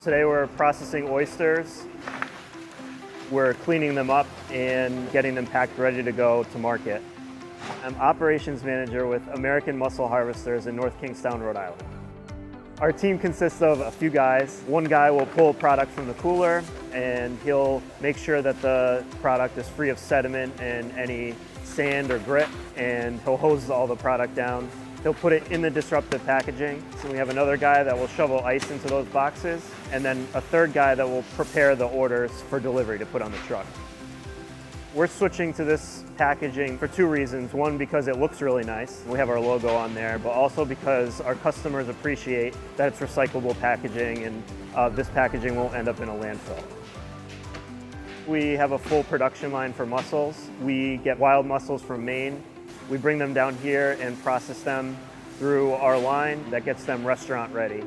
Today we're processing oysters. We're cleaning them up and getting them packed ready to go to market. I'm operations manager with American Mussel Harvesters in North Kingstown, Rhode Island. Our team consists of a few guys. One guy will pull product from the cooler and he'll make sure that the product is free of sediment and any sand or grit, and he'll hose all the product down. He'll put it in the disruptive packaging. So we have another guy that will shovel ice into those boxes, and then a third guy that will prepare the orders for delivery to put on the truck. We're switching to this packaging for two reasons. One, because it looks really nice. We have our logo on there, but also because our customers appreciate that it's recyclable packaging and this packaging won't end up in a landfill. We have a full production line for mussels. We get wild mussels from Maine. We bring them down here and process them through our line that gets them restaurant ready.